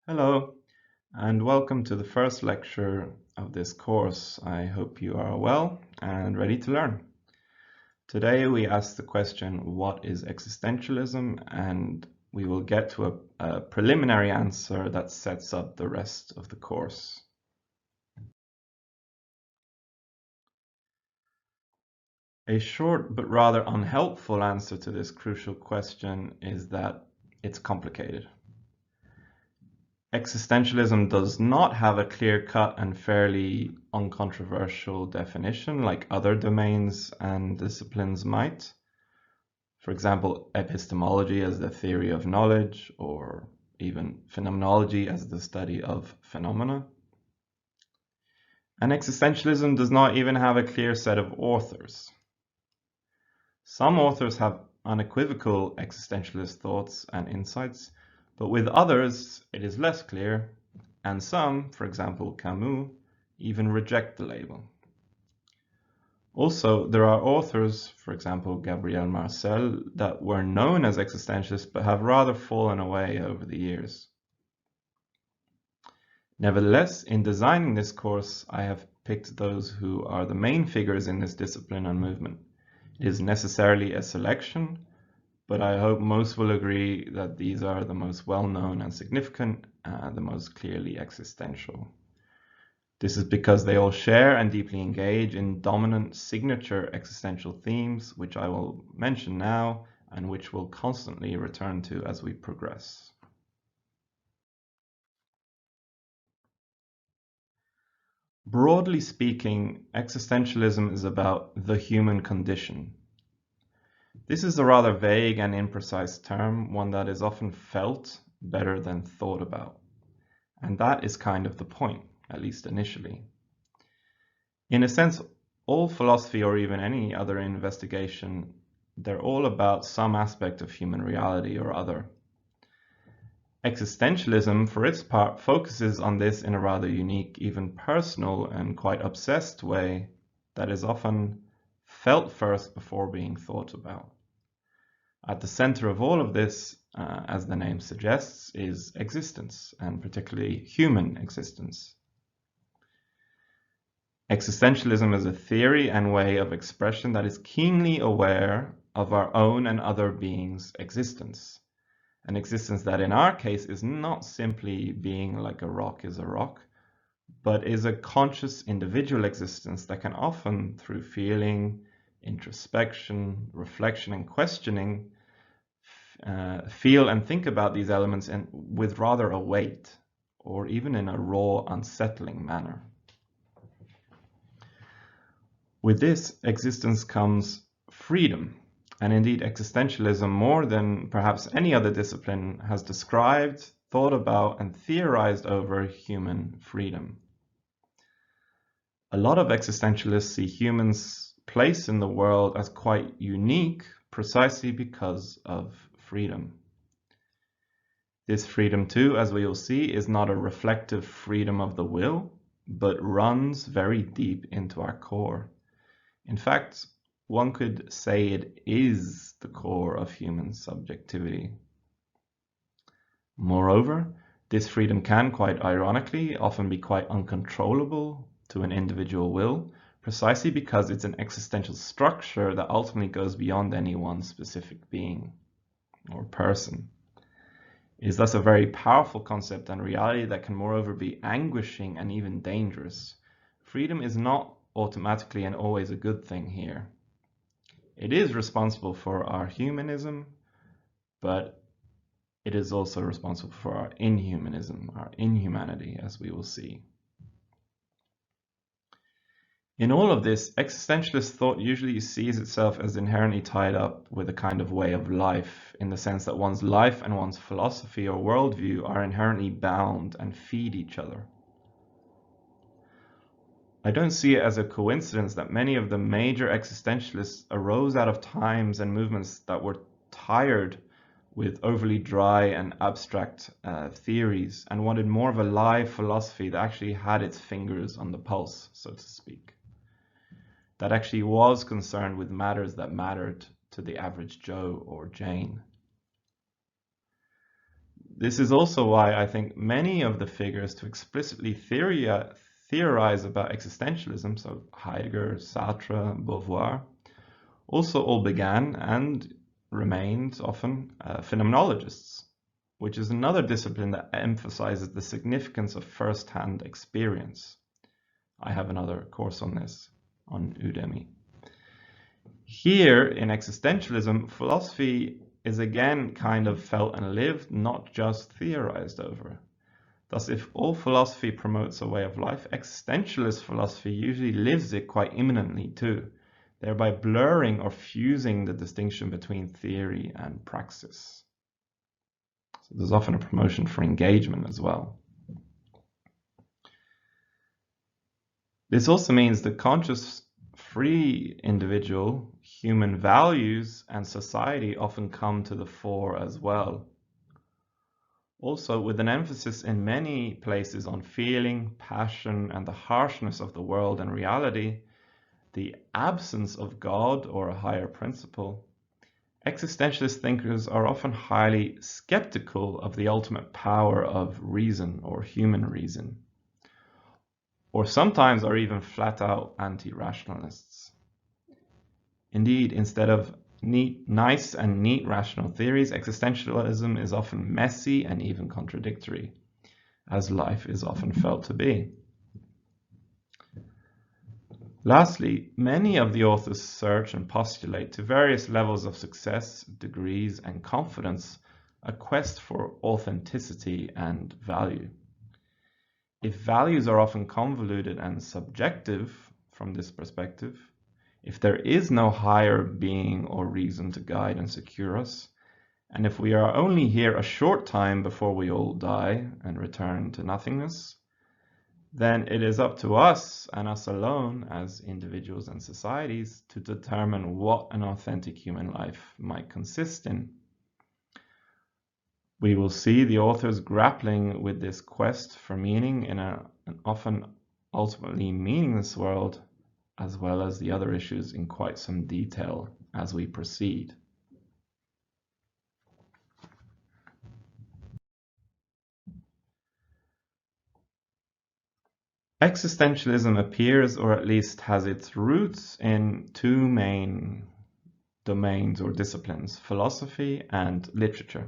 Hello, and welcome to the first lecture of this course. I hope you are well and ready to learn. Today we ask the question, what is existentialism? And we will get to a preliminary answer that sets up the rest of the course. A short but rather unhelpful answer to this crucial question is that it's complicated. Existentialism does not have a clear-cut and fairly uncontroversial definition like other domains and disciplines might. For example, epistemology as the theory of knowledge, or even phenomenology as the study of phenomena. And existentialism does not even have a clear set of authors. Some authors have unequivocal existentialist thoughts and insights, but with others it is less clear, and some, for example Camus, even reject the label. Also, there are authors, for example Gabriel Marcel, that were known as existentialists but have rather fallen away over the years. Nevertheless, in designing this course, I have picked those who are the main figures in this discipline and movement. It is necessarily a selection, but I hope most will agree that these are the most well-known and significant, the most clearly existential. This is because they all share and deeply engage in dominant signature existential themes, which I will mention now and which we'll constantly return to as we progress. Broadly speaking, existentialism is about the human condition. This is a rather vague and imprecise term, one that is often felt better than thought about. And that is kind of the point, at least initially. In a sense, all philosophy or even any other investigation, they're all about some aspect of human reality or other. Existentialism, for its part, focuses on this in a rather unique, even personal and quite obsessed way that is often felt first before being thought about. At the center of all of this, as the name suggests, is existence, and particularly human existence. Existentialism is a theory and way of expression that is keenly aware of our own and other beings' existence. An existence that in our case is not simply being like a rock is a rock, but is a conscious individual existence that can often, through feeling, introspection, reflection, and questioning, feel and think about these elements with rather a weight, or even in a raw, unsettling manner. With this existence comes freedom, and indeed existentialism, more than perhaps any other discipline, has described, thought about, and theorized over human freedom. A lot of existentialists see humans' place in the world as quite unique precisely because of freedom. This freedom too, as we will see, is not a reflective freedom of the will, but runs very deep into our core. In fact, one could say it is the core of human subjectivity. Moreover, this freedom can, quite ironically, often be quite uncontrollable to an individual will, precisely because it's an existential structure that ultimately goes beyond any one specific being or person. It is thus a very powerful concept and reality that can moreover be anguishing and even dangerous. Freedom is not automatically and always a good thing here. It is responsible for our humanism, but it is also responsible for our inhumanism, our inhumanity, as we will see. In all of this, existentialist thought usually sees itself as inherently tied up with a kind of way of life, in the sense that one's life and one's philosophy or worldview are inherently bound and feed each other. I don't see it as a coincidence that many of the major existentialists arose out of times and movements that were tired with overly dry and abstract theories and wanted more of a live philosophy that actually had its fingers on the pulse, so to speak. That actually was concerned with matters that mattered to the average Joe or Jane. This is also why I think many of the figures to explicitly theorize about existentialism, so Heidegger, Sartre, Beauvoir, also all began and remained often phenomenologists, which is another discipline that emphasizes the significance of first-hand experience. I have another course on this on Udemy. Here in existentialism, philosophy is again kind of felt and lived, not just theorized over. Thus, if all philosophy promotes a way of life, existentialist philosophy usually lives it quite imminently too, thereby blurring or fusing the distinction between theory and praxis. So there's often a promotion for engagement as well. This also means the conscious, free individual, human values, and society often come to the fore as well. Also, with an emphasis in many places on feeling, passion, and the harshness of the world and reality, the absence of God or a higher principle, existentialist thinkers are often highly skeptical of the ultimate power of reason or human reason, or sometimes are even flat out anti-rationalists. Indeed, instead of nice and neat rational theories, existentialism is often messy and even contradictory, as life is often felt to be. Lastly, many of the authors search and postulate to various levels of success, degrees, and confidence a quest for authenticity and value. If values are often convoluted and subjective from this perspective, if there is no higher being or reason to guide and secure us, and if we are only here a short time before we all die and return to nothingness, then it is up to us and us alone as individuals and societies to determine what an authentic human life might consist in. We will see the authors grappling with this quest for meaning in an often ultimately meaningless world, as well as the other issues in quite some detail as we proceed. Existentialism appears, or at least has its roots, in two main domains or disciplines, philosophy and literature.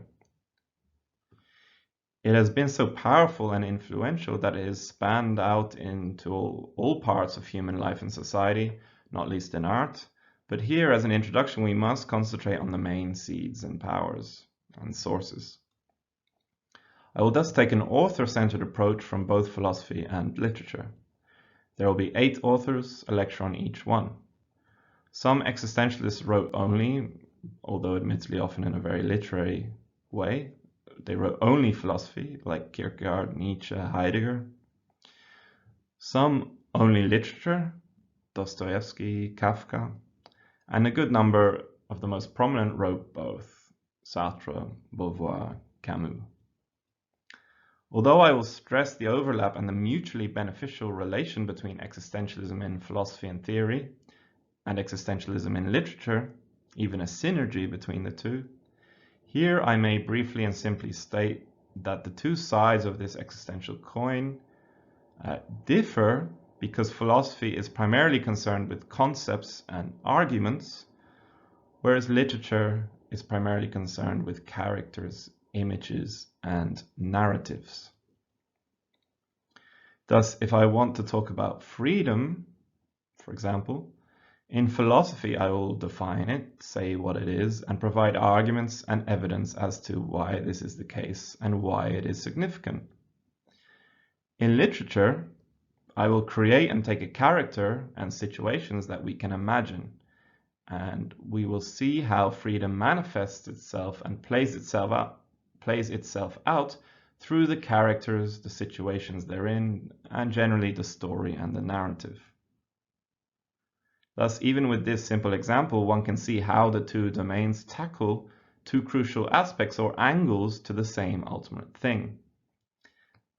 It has been so powerful and influential that it has spanned out into all parts of human life and society, not least in art. But here, as an introduction, we must concentrate on the main seeds and powers and sources. I will thus take an author-centered approach from both philosophy and literature. There will be 8 authors, a lecture on each one. Some existentialists wrote only, although admittedly often in a very literary way, they wrote only philosophy, like Kierkegaard, Nietzsche, Heidegger. Some only literature, Dostoevsky, Kafka, and a good number of the most prominent wrote both, Sartre, Beauvoir, Camus. Although I will stress the overlap and the mutually beneficial relation between existentialism in philosophy and theory, and existentialism in literature, even a synergy between the two, here I may briefly and simply state that the two sides of this existential coin differ because philosophy is primarily concerned with concepts and arguments, whereas literature is primarily concerned with characters, images, and narratives. Thus, if I want to talk about freedom, for example, in philosophy, I will define it, say what it is, and provide arguments and evidence as to why this is the case and why it is significant. In literature, I will create and take a character and situations that we can imagine, and we will see how freedom manifests itself and plays itself out through the characters, the situations they're in, and generally the story and the narrative. Thus, even with this simple example, one can see how the two domains tackle two crucial aspects or angles to the same ultimate thing.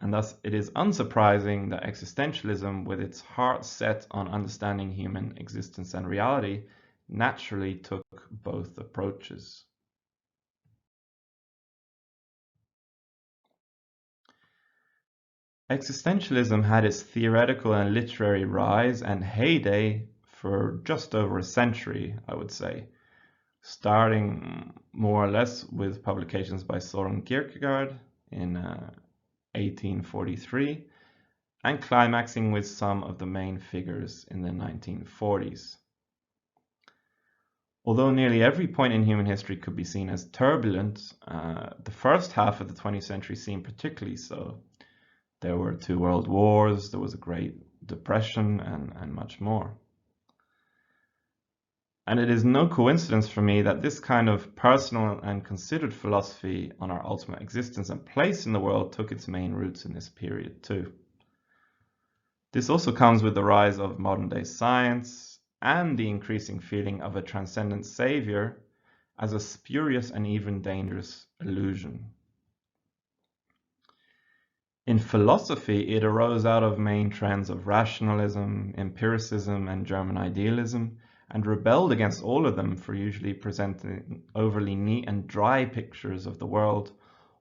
And thus, it is unsurprising that existentialism, with its heart set on understanding human existence and reality, naturally took both approaches. Existentialism had its theoretical and literary rise and heyday for just over a century, I would say, starting more or less with publications by Søren Kierkegaard in 1843 and climaxing with some of the main figures in the 1940s. Although nearly every point in human history could be seen as turbulent, the first half of the 20th century seemed particularly so. There were 2 world wars, there was a Great Depression, and much more. And it is no coincidence for me that this kind of personal and considered philosophy on our ultimate existence and place in the world took its main roots in this period too. This also comes with the rise of modern-day science and the increasing feeling of a transcendent savior as a spurious and even dangerous illusion. In philosophy, it arose out of main trends of rationalism, empiricism, and German idealism, and rebelled against all of them for usually presenting overly neat and dry pictures of the world,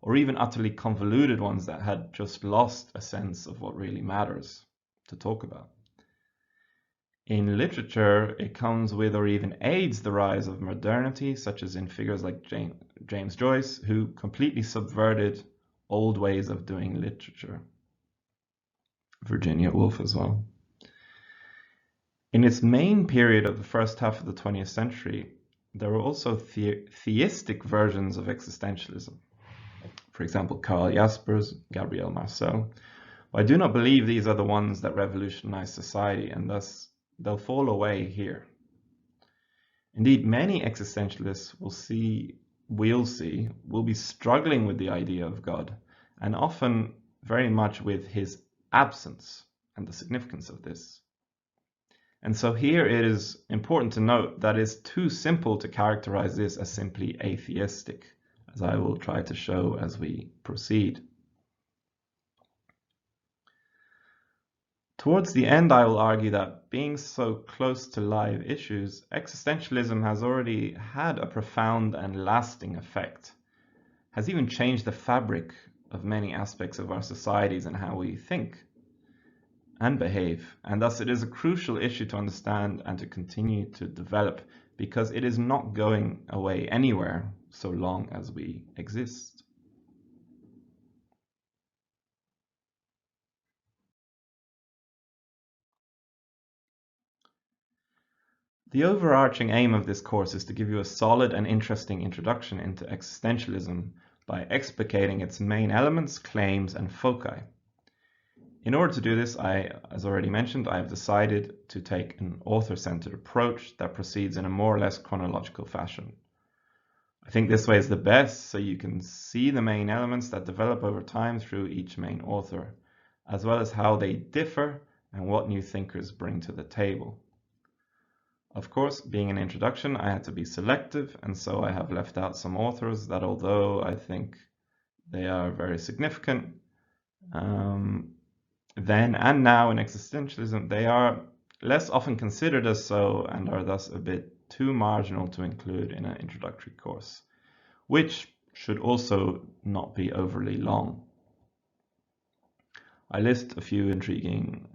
or even utterly convoluted ones that had just lost a sense of what really matters to talk about. In literature, it comes with or even aids the rise of modernity, such as in figures like James Joyce, who completely subverted old ways of doing literature. Virginia Woolf as well. In its main period of the first half of the 20th century, there were also theistic versions of existentialism. For example, Karl Jaspers, Gabriel Marcel. But I do not believe these are the ones that revolutionized society, and thus they'll fall away here. Indeed, many existentialists will be struggling with the idea of God, and often very much with his absence and the significance of this. And so here it is important to note that it's too simple to characterize this as simply atheistic, as I will try to show as we proceed. Towards the end, I will argue that being so close to live issues, existentialism has already had a profound and lasting effect, has even changed the fabric of many aspects of our societies and how we think and behave, and thus it is a crucial issue to understand and to continue to develop, because it is not going away anywhere so long as we exist. The overarching aim of this course is to give you a solid and interesting introduction into existentialism by explicating its main elements, claims, and foci. In order to do this, as already mentioned, I have decided to take an author-centered approach that proceeds in a more or less chronological fashion. I think this way is the best, so you can see the main elements that develop over time through each main author, as well as how they differ and what new thinkers bring to the table. Of course, being an introduction, I had to be selective, and so I have left out some authors that, although I think they are very significant, then and now in existentialism, they are less often considered as so and are thus a bit too marginal to include in an introductory course, which should also not be overly long. I list a few intriguing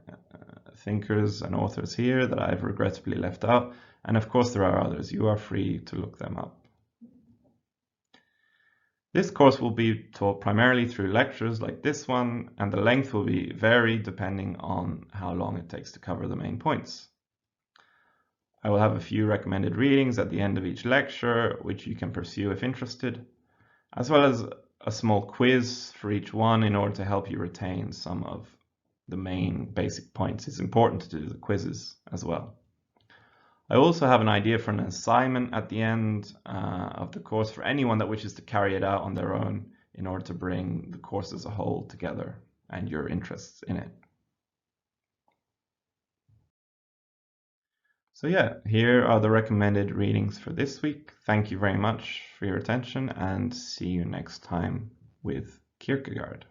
thinkers and authors here that I've regrettably left out, and of course there are others. You are free to look them up. This course will be taught primarily through lectures like this one, and the length will be varied depending on how long it takes to cover the main points. I will have a few recommended readings at the end of each lecture, which you can pursue if interested, as well as a small quiz for each one in order to help you retain some of the main basic points. It's important to do the quizzes as well. I also have an idea for an assignment at the end of the course for anyone that wishes to carry it out on their own in order to bring the course as a whole together and your interests in it. So yeah, here are the recommended readings for this week. Thank you very much for your attention, and see you next time with Kierkegaard.